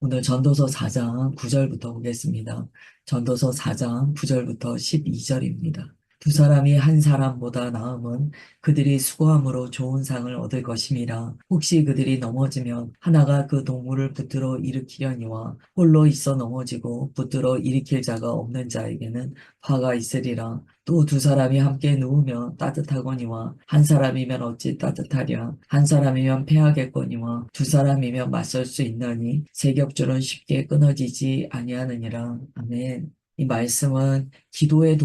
오늘 전도서 4장 9절부터 보겠습니다. 전도서 4장 9절부터 12절입니다. 두 사람이 한 사람보다 나음은 그들이 수고함으로 좋은 상을 얻을 것임이라. 혹시 그들이 넘어지면 하나가 그 동물을 붙들어 일으키려니와 홀로 있어 넘어지고 붙들어 일으킬 자가 없는 자에게는 화가 있으리라. 또 두 사람이 함께 누우면 따뜻하거니와 한 사람이면 어찌 따뜻하랴. 한 사람이면 패하겠거니와 두 사람이면 맞설 수 있나니 세 겹줄은 쉽게 끊어지지 아니하느니라. 아멘. 이 말씀은 기도의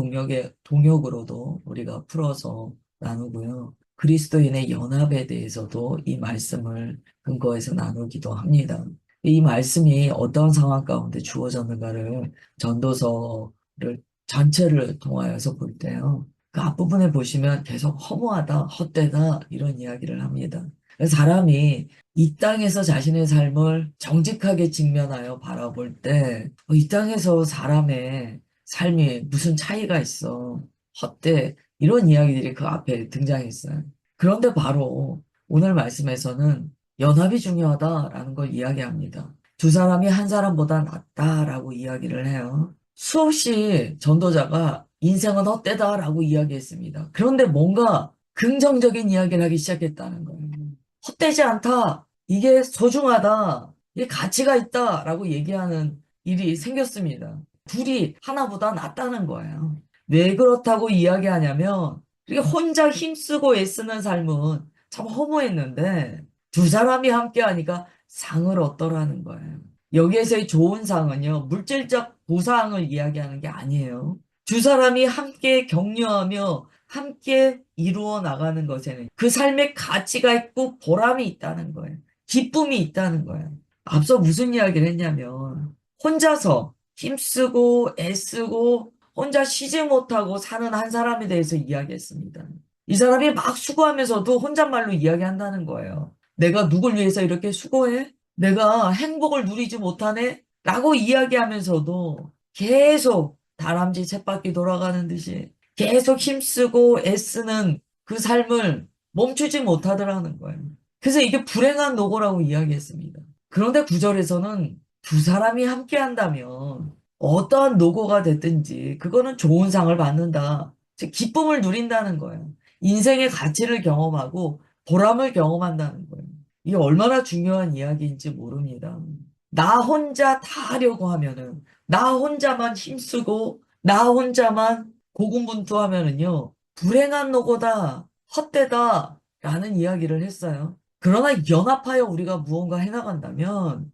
동역으로도 우리가 풀어서 나누고요. 그리스도인의 연합에 대해서도 이 말씀을 근거해서 나누기도 합니다. 이 말씀이 어떤 상황 가운데 주어졌는가를 전도서를 전체를 통하여서 볼 때요. 그 앞부분에 보시면 계속 허무하다, 헛되다 이런 이야기를 합니다. 그래서 사람이 이 땅에서 자신의 삶을 정직하게 직면하여 바라볼 때, 이 땅에서 사람의 삶이 무슨 차이가 있어. 헛돼. 이런 이야기들이 그 앞에 등장했어요. 그런데 바로 오늘 말씀에서는 연합이 중요하다라는 걸 이야기합니다. 두 사람이 한 사람보다 낫다라고 이야기를 해요. 수없이 전도자가 인생은 헛되다라고 이야기했습니다. 그런데 뭔가 긍정적인 이야기를 하기 시작했다는 거예요. 헛되지 않다. 이게 소중하다. 이게 가치가 있다라고 얘기하는 일이 생겼습니다. 둘이 하나보다 낫다는 거예요. 왜 그렇다고 이야기하냐면, 이렇게 혼자 힘쓰고 애쓰는 삶은 참 허무했는데, 두 사람이 함께 하니까 상을 얻더라는 거예요. 여기에서의 좋은 상은요, 물질적 보상을 이야기하는 게 아니에요. 두 사람이 함께 격려하며 함께 이루어 나가는 것에는 그 삶의 가치가 있고 보람이 있다는 거예요. 기쁨이 있다는 거예요. 앞서 무슨 이야기를 했냐면, 혼자서 힘쓰고 애쓰고 혼자 쉬지 못하고 사는 한 사람에 대해서 이야기했습니다. 이 사람이 막 수고하면서도 혼잣말로 이야기한다는 거예요. 내가 누굴 위해서 이렇게 수고해? 내가 행복을 누리지 못하네? 라고 이야기하면서도 계속 다람쥐 쳇바퀴 돌아가는 듯이 계속 힘쓰고 애쓰는 그 삶을 멈추지 못하더라는 거예요. 그래서 이게 불행한 노고라고 이야기했습니다. 그런데 구절에서는 두 사람이 함께 한다면 어떠한 노고가 됐든지 그거는 좋은 상을 받는다. 즉 기쁨을 누린다는 거예요. 인생의 가치를 경험하고 보람을 경험한다는 거예요. 이게 얼마나 중요한 이야기인지 모릅니다. 나 혼자 다 하려고 하면은, 나 혼자만 힘쓰고, 나 혼자만 고군분투하면은요, 불행한 노고다, 헛되다, 라는 이야기를 했어요. 그러나 연합하여 우리가 무언가 해나간다면,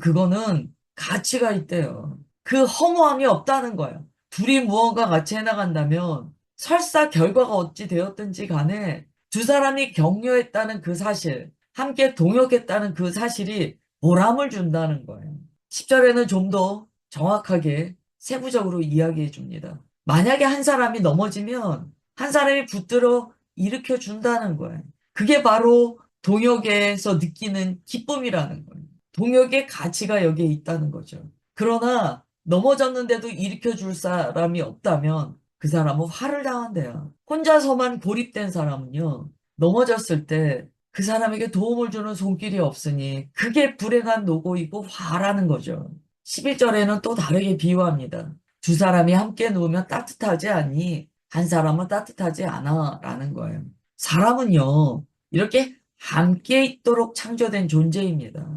그거는 가치가 있대요. 그 허무함이 없다는 거예요. 둘이 무언가 같이 해나간다면, 설사 결과가 어찌 되었든지 간에, 두 사람이 격려했다는 그 사실, 함께 동역했다는 그 사실이 보람을 준다는 거예요. 10절에는 좀 더 정확하게 세부적으로 이야기해 줍니다. 만약에 한 사람이 넘어지면 한 사람이 붙들어 일으켜 준다는 거예요. 그게 바로 동역에서 느끼는 기쁨이라는 거예요. 동역의 가치가 여기에 있다는 거죠. 그러나 넘어졌는데도 일으켜 줄 사람이 없다면 그 사람은 화를 당한대요. 혼자서만 고립된 사람은요, 넘어졌을 때 그 사람에게 도움을 주는 손길이 없으니 그게 불행한 노고이고 화라는 거죠. 11절에는 또 다르게 비유합니다. 두 사람이 함께 누우면 따뜻하지 않니? 한 사람은 따뜻하지 않아 라는 거예요. 사람은요, 이렇게 함께 있도록 창조된 존재입니다.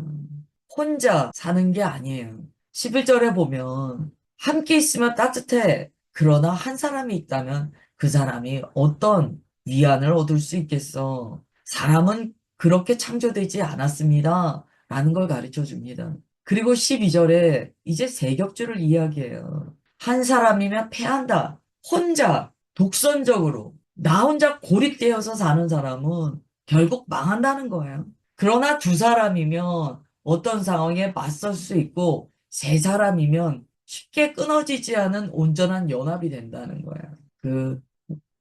혼자 사는 게 아니에요. 11절에 보면 함께 있으면 따뜻해. 그러나 한 사람이 있다면 그 사람이 어떤 위안을 얻을 수 있겠어. 사람은 그렇게 창조되지 않았습니다. 라는 걸 가르쳐 줍니다. 그리고 12절에 이제 세 겹줄을 이야기해요. 한 사람이면 패한다. 혼자, 독선적으로, 나 혼자 고립되어서 사는 사람은 결국 망한다는 거예요. 그러나 두 사람이면 어떤 상황에 맞설 수 있고, 세 사람이면 쉽게 끊어지지 않은 온전한 연합이 된다는 거예요. 그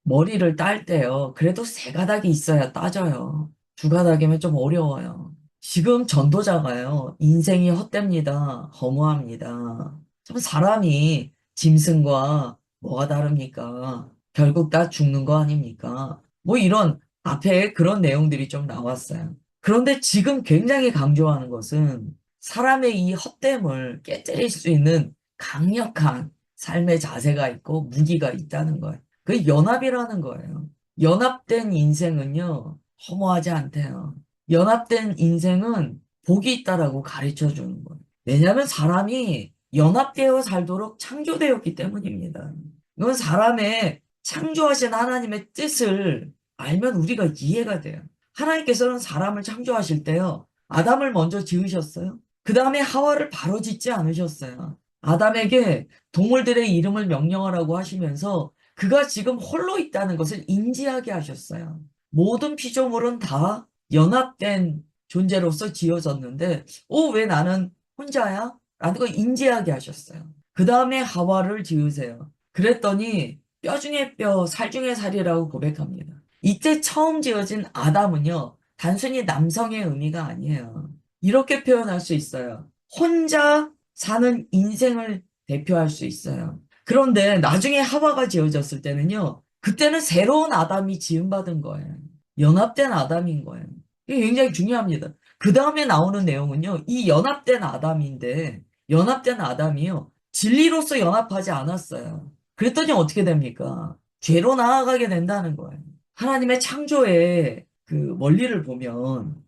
머리를 딸 때요. 그래도 세 가닥이 있어야 따져요. 두 가닥이면 좀 어려워요. 지금 전도자가요. 인생이 헛됩니다. 허무합니다. 참 사람이 짐승과 뭐가 다릅니까? 결국 다 죽는 거 아닙니까? 뭐 이런 앞에 그런 내용들이 좀 나왔어요. 그런데 지금 굉장히 강조하는 것은 사람의 이 헛됨을 깨뜨릴 수 있는 강력한 삶의 자세가 있고 무기가 있다는 거예요. 그게 연합이라는 거예요. 연합된 인생은요, 허무하지 않대요. 연합된 인생은 복이 있다라고 가르쳐 주는 거예요. 왜냐하면 사람이 연합되어 살도록 창조되었기 때문입니다. 이건 사람의 창조하신 하나님의 뜻을 알면 우리가 이해가 돼요. 하나님께서는 사람을 창조하실 때요, 아담을 먼저 지으셨어요. 그 다음에 하와를 바로 짓지 않으셨어요. 아담에게 동물들의 이름을 명령하라고 하시면서 그가 지금 홀로 있다는 것을 인지하게 하셨어요. 모든 피조물은 다 연합된 존재로서 지어졌는데, 왜 나는 혼자야? 라는 걸 인지하게 하셨어요. 그 다음에 하와를 지으세요. 그랬더니 뼈 중에 뼈, 살 중에 살이라고 고백합니다. 이때 처음 지어진 아담은요, 단순히 남성의 의미가 아니에요. 이렇게 표현할 수 있어요. 혼자 사는 인생을 대표할 수 있어요. 그런데 나중에 하와가 지어졌을 때는요, 그때는 새로운 아담이 지음받은 거예요. 연합된 아담인 거예요. 이게 굉장히 중요합니다. 그 다음에 나오는 내용은요, 이 연합된 아담인데, 연합된 아담이요, 진리로서 연합하지 않았어요. 그랬더니 어떻게 됩니까? 죄로 나아가게 된다는 거예요. 하나님의 창조의 그 원리를 보면,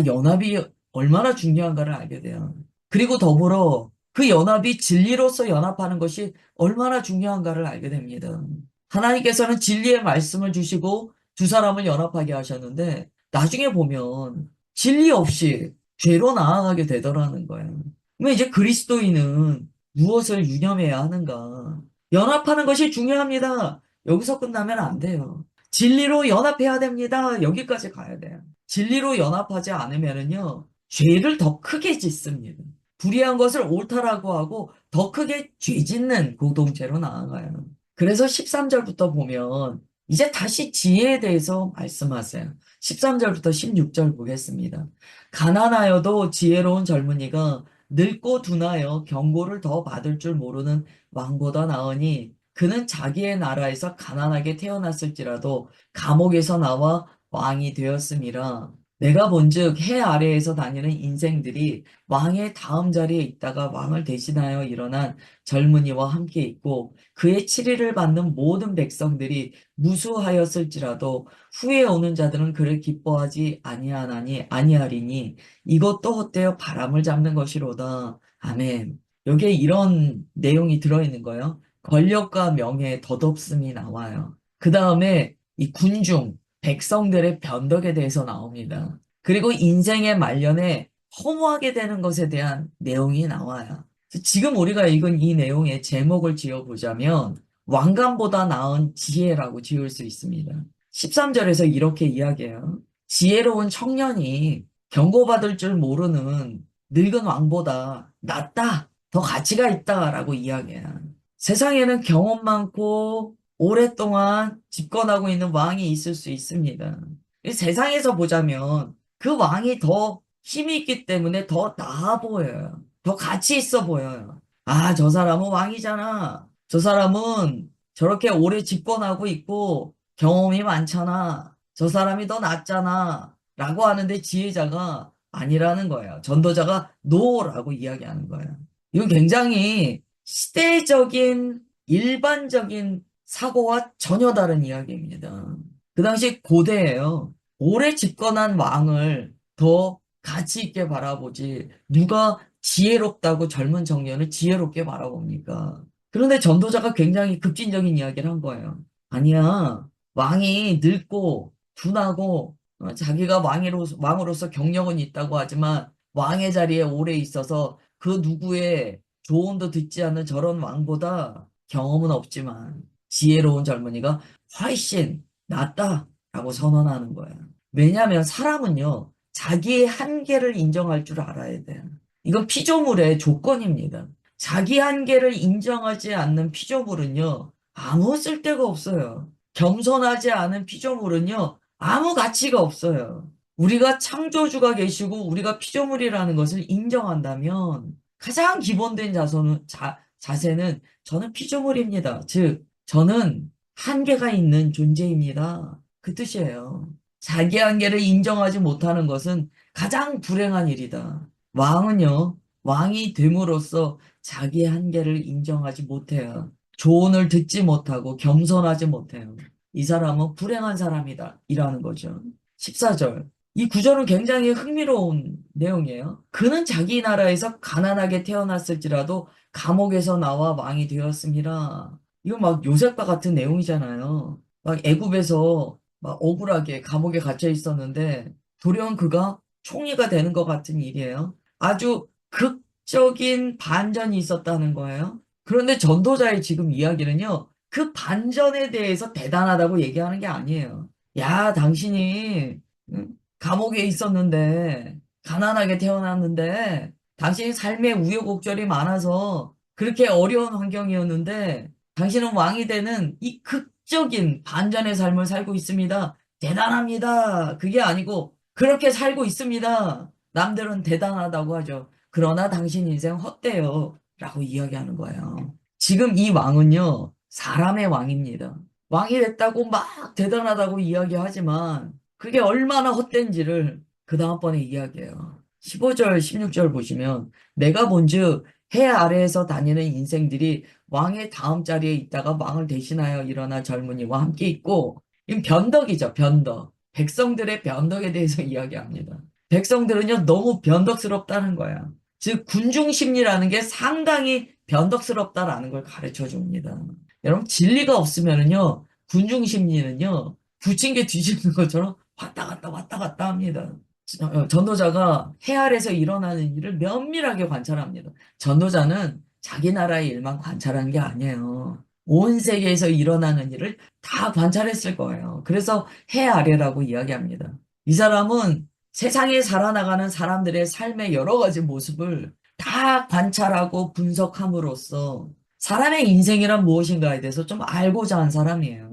연합이 얼마나 중요한가를 알게 돼요. 그리고 더불어 그 연합이 진리로서 연합하는 것이 얼마나 중요한가를 알게 됩니다. 하나님께서는 진리의 말씀을 주시고 두 사람을 연합하게 하셨는데 나중에 보면 진리 없이 죄로 나아가게 되더라는 거예요. 그러면 이제 그리스도인은 무엇을 유념해야 하는가? 연합하는 것이 중요합니다. 여기서 끝나면 안 돼요. 진리로 연합해야 됩니다. 여기까지 가야 돼요. 진리로 연합하지 않으면은요, 죄를 더 크게 짓습니다. 불의한 것을 옳다라고 하고 더 크게 죄 짓는 공동체로 나아가요. 그래서 13절부터 보면 이제 다시 지혜에 대해서 말씀하세요. 13절부터 16절 보겠습니다. 가난하여도 지혜로운 젊은이가 늙고 둔하여 경고를 더 받을 줄 모르는 왕보다 나으니 그는 자기의 나라에서 가난하게 태어났을지라도 감옥에서 나와 왕이 되었음이라. 내가 본즉 해 아래에서 다니는 인생들이 왕의 다음 자리에 있다가 왕을 대신하여 일어난 젊은이와 함께 있고 그의 치리를 받는 모든 백성들이 무수하였을지라도 후에 오는 자들은 그를 기뻐하지 아니하리니 이것도 헛되어 바람을 잡는 것이로다. 아멘. 여기에 이런 내용이 들어있는 거예요. 권력과 명예, 덧없음이 나와요. 그 다음에 이 군중, 백성들의 변덕에 대해서 나옵니다. 그리고 인생의 말년에 허무하게 되는 것에 대한 내용이 나와요. 지금 우리가 읽은 이 내용의 제목을 지어보자면 왕관보다 나은 지혜라고 지을 수 있습니다. 13절에서 이렇게 이야기해요. 지혜로운 청년이 경고받을 줄 모르는 늙은 왕보다 낫다, 더 가치가 있다라고 이야기해요. 세상에는 경험 많고 오랫동안 집권하고 있는 왕이 있을 수 있습니다. 이 세상에서 보자면 그 왕이 더 힘이 있기 때문에 더 나아 보여요. 더 가치 있어 보여요. 저 사람은 왕이잖아. 저 사람은 저렇게 오래 집권하고 있고 경험이 많잖아. 저 사람이 더 낫잖아. 라고 하는데 지혜자가 아니라는 거예요. 전도자가 노라고 이야기하는 거예요. 이건 굉장히 시대적인 일반적인 사고와 전혀 다른 이야기입니다. 그 당시 고대예요. 오래 집권한 왕을 더 가치 있게 바라보지 누가 지혜롭다고 젊은 청년을 지혜롭게 바라봅니까? 그런데 전도자가 굉장히 급진적인 이야기를 한 거예요. 아니야. 왕이 늙고 둔하고 자기가 왕으로서 경력은 있다고 하지만 왕의 자리에 오래 있어서 그 누구의 조언도 듣지 않는 저런 왕보다 경험은 없지만 지혜로운 젊은이가 훨씬 낫다라고 선언하는 거예요. 왜냐하면 사람은요, 자기의 한계를 인정할 줄 알아야 돼요. 이건 피조물의 조건입니다. 자기 한계를 인정하지 않는 피조물은요, 아무 쓸데가 없어요. 겸손하지 않은 피조물은요, 아무 가치가 없어요. 우리가 창조주가 계시고 우리가 피조물이라는 것을 인정한다면 가장 기본된 자세는 저는 피조물입니다. 즉, 저는 한계가 있는 존재입니다. 그 뜻이에요. 자기 한계를 인정하지 못하는 것은 가장 불행한 일이다. 왕은요, 왕이 됨으로써 자기의 한계를 인정하지 못해요. 조언을 듣지 못하고 겸손하지 못해요. 이 사람은 불행한 사람이다. 이라는 거죠. 14절. 이 구절은 굉장히 흥미로운 내용이에요. 그는 자기 나라에서 가난하게 태어났을지라도 감옥에서 나와 왕이 되었습니다. 이거 막 요셉과 같은 내용이잖아요. 막 애굽에서 막 억울하게 감옥에 갇혀 있었는데 도리어 그가 총리가 되는 것 같은 일이에요. 아주 극적인 반전이 있었다는 거예요. 그런데 전도자의 지금 이야기는요, 그 반전에 대해서 대단하다고 얘기하는 게 아니에요. 야, 당신이 응? 감옥에 있었는데, 가난하게 태어났는데, 당신이 삶의 우여곡절이 많아서 그렇게 어려운 환경이었는데, 당신은 왕이 되는 이 극적인 반전의 삶을 살고 있습니다. 대단합니다. 그게 아니고, 그렇게 살고 있습니다. 남들은 대단하다고 하죠. 그러나 당신 인생 헛되요. 라고 이야기하는 거예요. 지금 이 왕은요, 사람의 왕입니다. 왕이 됐다고 막 대단하다고 이야기하지만, 그게 얼마나 헛된지를 그 다음번에 이야기해요. 15절, 16절 보시면, 내가 본즉 해 아래에서 다니는 인생들이 왕의 다음 자리에 있다가 왕을 대신하여 일어나 젊은이와 함께 있고, 이건 변덕이죠, 변덕. 백성들의 변덕에 대해서 이야기합니다. 백성들은요, 너무 변덕스럽다는 거야. 즉, 군중 심리라는 게 상당히 변덕스럽다라는 걸 가르쳐 줍니다. 여러분, 진리가 없으면은요, 군중 심리는요, 부침개 뒤집는 것처럼 왔다 갔다 왔다 갔다 합니다. 전도자가 해 아래서 일어나는 일을 면밀하게 관찰합니다. 전도자는 자기 나라의 일만 관찰한 게 아니에요. 온 세계에서 일어나는 일을 다 관찰했을 거예요. 그래서 해 아래라고 이야기합니다. 이 사람은 세상에 살아나가는 사람들의 삶의 여러 가지 모습을 다 관찰하고 분석함으로써 사람의 인생이란 무엇인가에 대해서 좀 알고자 한 사람이에요.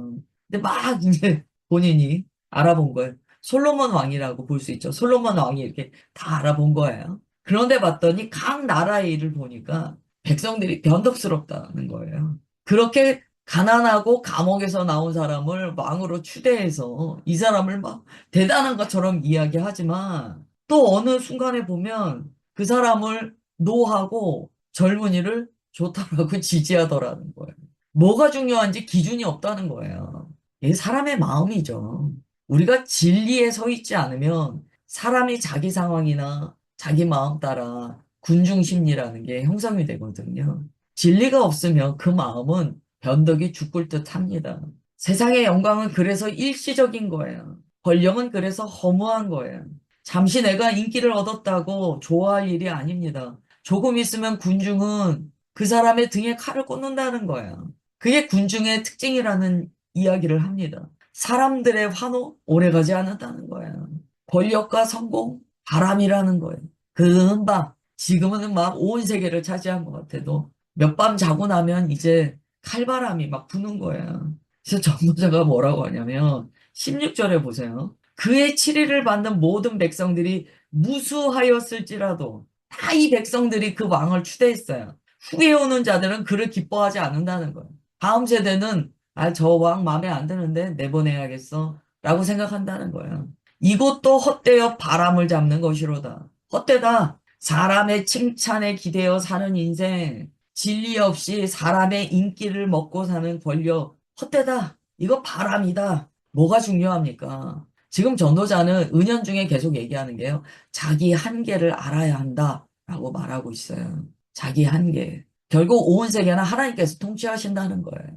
근데 막 이제 본인이 알아본 거예요. 솔로몬 왕이라고 볼 수 있죠. 솔로몬 왕이 이렇게 다 알아본 거예요. 그런데 봤더니 각 나라의 일을 보니까 백성들이 변덕스럽다는 거예요. 그렇게 가난하고 감옥에서 나온 사람을 왕으로 추대해서 이 사람을 막 대단한 것처럼 이야기하지만 또 어느 순간에 보면 그 사람을 노하고 젊은이를 좋다라고 지지하더라는 거예요. 뭐가 중요한지 기준이 없다는 거예요. 이게 사람의 마음이죠. 우리가 진리에 서 있지 않으면 사람이 자기 상황이나 자기 마음 따라 군중심리라는 게 형성이 되거든요. 진리가 없으면 그 마음은 변덕이 죽을 듯 합니다. 세상의 영광은 그래서 일시적인 거예요. 권력은 그래서 허무한 거예요. 잠시 내가 인기를 얻었다고 좋아할 일이 아닙니다. 조금 있으면 군중은 그 사람의 등에 칼을 꽂는다는 거예요. 그게 군중의 특징이라는 이야기를 합니다. 사람들의 환호 오래가지 않았다는 거예요. 권력과 성공 바람이라는 거예요. 금방 지금은 막 온 세계를 차지한 것 같아도 몇 밤 자고 나면 이제 칼바람이 막 부는 거예요. 그래서 전도자가 뭐라고 하냐면 16절에 보세요. 그의 치리를 받는 모든 백성들이 무수하였을지라도 다 이 백성들이 그 왕을 추대했어요. 후에 오는 자들은 그를 기뻐하지 않는다는 거예요. 다음 세대는 아, 저 왕 마음에 안 드는데 내보내야겠어 라고 생각한다는 거예요. 이것도 헛되어 바람을 잡는 것이로다. 헛되다. 사람의 칭찬에 기대어 사는 인생, 진리 없이 사람의 인기를 먹고 사는 권력, 헛되다. 이거 바람이다. 뭐가 중요합니까? 지금 전도자는 은연중에 계속 얘기하는 게요. 자기 한계를 알아야 한다라고 말하고 있어요. 자기 한계. 결국 온 세계는 하나님께서 통치하신다는 거예요.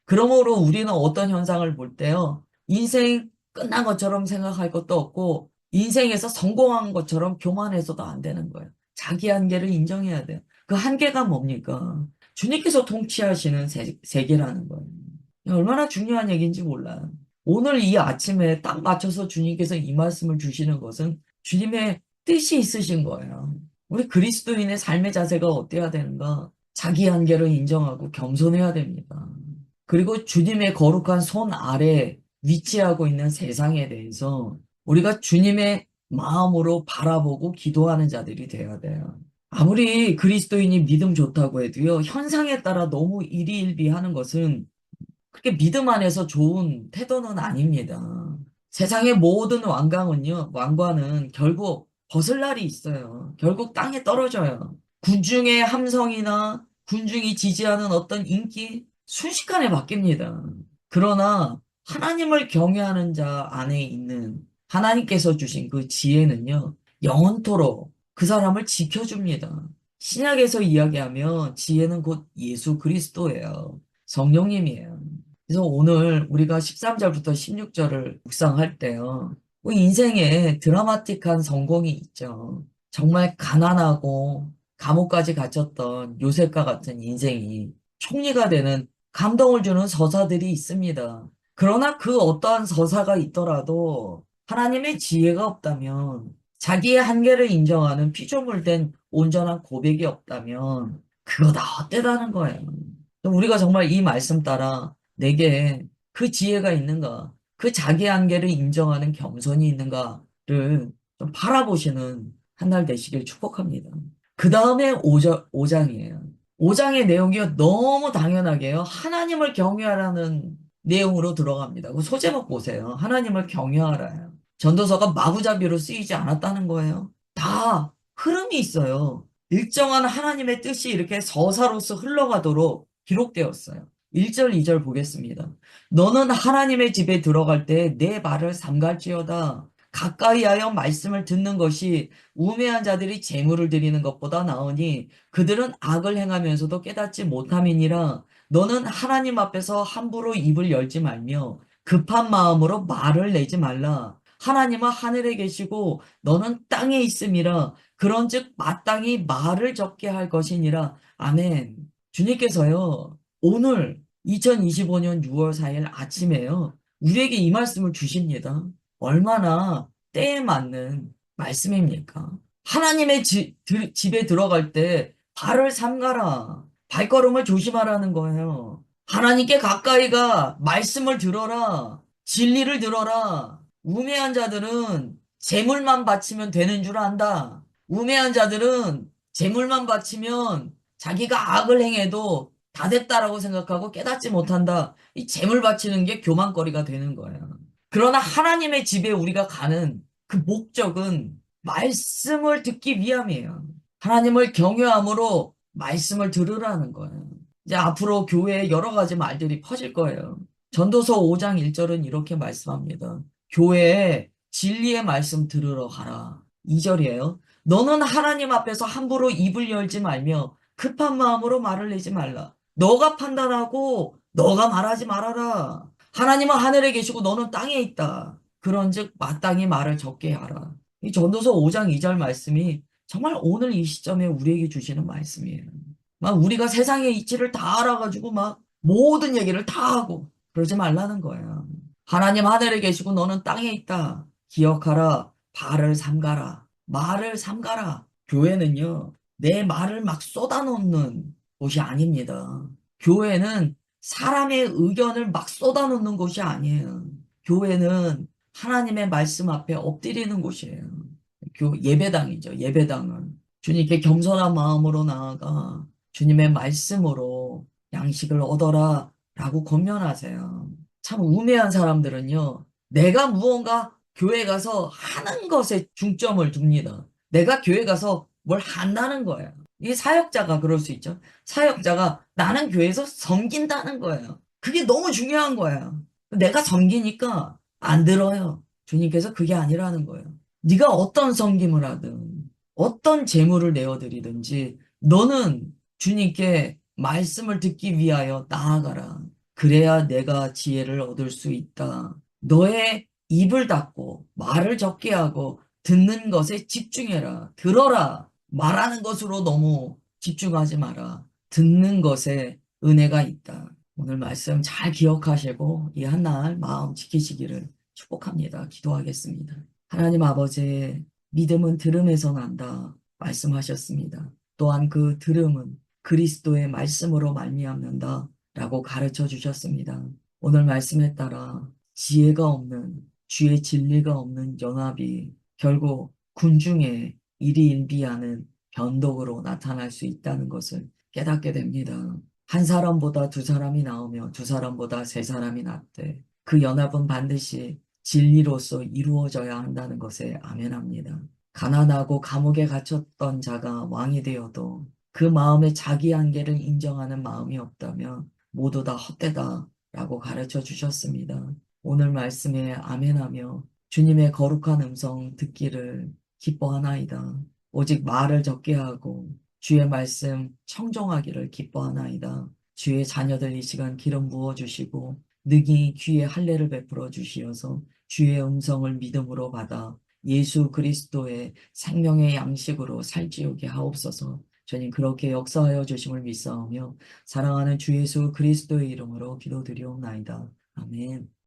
그러므로 우리는 어떤 현상을 볼 때요. 인생 끝난 것처럼 생각할 것도 없고 인생에서 성공한 것처럼 교만해서도 안 되는 거예요. 자기 한계를 인정해야 돼요. 그 한계가 뭡니까? 주님께서 통치하시는 세계라는 거예요. 얼마나 중요한 얘기인지 몰라요. 오늘 이 아침에 딱 맞춰서 주님께서 이 말씀을 주시는 것은 주님의 뜻이 있으신 거예요. 우리 그리스도인의 삶의 자세가 어때야 되는가? 자기 한계를 인정하고 겸손해야 됩니다. 그리고 주님의 거룩한 손 아래 위치하고 있는 세상에 대해서 우리가 주님의 마음으로 바라보고 기도하는 자들이 되어야 돼요. 아무리 그리스도인이 믿음 좋다고 해도요, 현상에 따라 너무 일희일비하는 것은 그렇게 믿음 안에서 좋은 태도는 아닙니다. 세상의 모든 왕관은 결국 벗을 날이 있어요. 결국 땅에 떨어져요. 군중의 함성이나 군중이 지지하는 어떤 인기 순식간에 바뀝니다. 그러나 하나님을 경외하는 자 안에 있는 하나님께서 주신 그 지혜는요, 영원토록 그 사람을 지켜줍니다. 신약에서 이야기하면 지혜는 곧 예수 그리스도예요. 성령님이에요. 그래서 오늘 우리가 13절부터 16절을 묵상할 때요. 뭐 인생에 드라마틱한 성공이 있죠. 정말 가난하고 감옥까지 갇혔던 요셉과 같은 인생이 총리가 되는 감동을 주는 서사들이 있습니다. 그러나 그 어떠한 서사가 있더라도 하나님의 지혜가 없다면 자기의 한계를 인정하는 피조물된 온전한 고백이 없다면 그거 다 헛되다는 거예요. 우리가 정말 이 말씀 따라 내게 그 지혜가 있는가, 그 자기 한계를 인정하는 겸손이 있는가를 좀 바라보시는 한 날 되시길 축복합니다. 그 다음에 5장이에요. 5장의 내용이 너무 당연하게요. 하나님을 경외하라는 내용으로 들어갑니다. 그 소제목 보세요. 하나님을 경외하라요. 전도서가 마구잡이로 쓰이지 않았다는 거예요. 다 흐름이 있어요. 일정한 하나님의 뜻이 이렇게 서사로서 흘러가도록 기록되었어요. 1절, 2절 보겠습니다. 너는 하나님의 집에 들어갈 때 내 말을 삼갈지어다. 가까이 하여 말씀을 듣는 것이 우매한 자들이 재물을 드리는 것보다 나으니 그들은 악을 행하면서도 깨닫지 못함이니라. 너는 하나님 앞에서 함부로 입을 열지 말며 급한 마음으로 말을 내지 말라. 하나님은 하늘에 계시고 너는 땅에 있음이라. 그런즉 마땅히 말을 적게 할 것이니라. 아멘. 주님께서요, 오늘 2025년 6월 4일 아침에요, 우리에게 이 말씀을 주십니다. 얼마나 때에 맞는 말씀입니까? 하나님의 집에 들어갈 때 발을 삼가라. 발걸음을 조심하라는 거예요. 하나님께 가까이 가. 말씀을 들어라. 진리를 들어라. 우매한 자들은 재물만 바치면 되는 줄 안다. 우매한 자들은 재물만 바치면 자기가 악을 행해도 다 됐다라고 생각하고 깨닫지 못한다. 이 재물 바치는 게 교만거리가 되는 거예요. 그러나 하나님의 집에 우리가 가는 그 목적은 말씀을 듣기 위함이에요. 하나님을 경외함으로 말씀을 들으라는 거예요. 이제 앞으로 교회에 여러 가지 말들이 퍼질 거예요. 전도서 5장 1절은 이렇게 말씀합니다. 교회에 진리의 말씀 들으러 가라. 2절이에요. 너는 하나님 앞에서 함부로 입을 열지 말며 급한 마음으로 말을 내지 말라. 너가 판단하고 너가 말하지 말아라. 하나님은 하늘에 계시고 너는 땅에 있다. 그런즉 마땅히 말을 적게 하라. 이 전도서 5장 2절 말씀이 정말 오늘 이 시점에 우리에게 주시는 말씀이에요. 막 우리가 세상의 이치를 다 알아가지고 막 모든 얘기를 다 하고 그러지 말라는 거예요. 하나님 하늘에 계시고 너는 땅에 있다. 기억하라. 발을 삼가라. 말을 삼가라. 교회는요, 내 말을 막 쏟아놓는 곳이 아닙니다. 교회는 사람의 의견을 막 쏟아놓는 곳이 아니에요. 교회는 하나님의 말씀 앞에 엎드리는 곳이에요. 예배당이죠. 예배당은 주님께 겸손한 마음으로 나아가 주님의 말씀으로 양식을 얻어라 라고 권면하세요. 참 우매한 사람들은요, 내가 무언가 교회 가서 하는 것에 중점을 둡니다. 내가 교회 가서 뭘 한다는 거예요. 이 사역자가 그럴 수 있죠. 사역자가 나는 교회에서 섬긴다는 거예요. 그게 너무 중요한 거예요. 내가 섬기니까 안 들어요. 주님께서 그게 아니라는 거예요. 네가 어떤 섬김을 하든 어떤 제물을 내어드리든지 너는 주님께 말씀을 듣기 위하여 나아가라. 그래야 내가 지혜를 얻을 수 있다. 너의 입을 닫고 말을 적게 하고 듣는 것에 집중해라. 들어라. 말하는 것으로 너무 집중하지 마라. 듣는 것에 은혜가 있다. 오늘 말씀 잘 기억하시고 이 한날 마음 지키시기를 축복합니다. 기도하겠습니다. 하나님 아버지, 믿음은 들음에서 난다 말씀하셨습니다. 또한 그 들음은 그리스도의 말씀으로 말미암는다 라고 가르쳐 주셨습니다. 오늘 말씀에 따라 지혜가 없는, 주의 진리가 없는 연합이 결국 군중의 일희일비하는 변덕으로 나타날 수 있다는 것을 깨닫게 됩니다. 한 사람보다 두 사람이 나오며 두 사람보다 세 사람이 낫되 그 연합은 반드시 진리로서 이루어져야 한다는 것에 아멘합니다. 가난하고 감옥에 갇혔던 자가 왕이 되어도 그 마음에 자기 한계를 인정하는 마음이 없다면 모두 다 헛되다라고 가르쳐 주셨습니다. 오늘 말씀에 아멘하며 주님의 거룩한 음성 듣기를 기뻐하나이다. 오직 말을 적게 하고 주의 말씀 청정하기를 기뻐하나이다. 주의 자녀들 이 시간 기름 부어 주시고 능히 귀에 할례를 베풀어 주시어서 주의 음성을 믿음으로 받아 예수 그리스도의 생명의 양식으로 살찌우게 하옵소서. 주님 그렇게 역사하여 주심을 믿사오며 사랑하는 주 예수 그리스도의 이름으로 기도드리옵나이다. 아멘.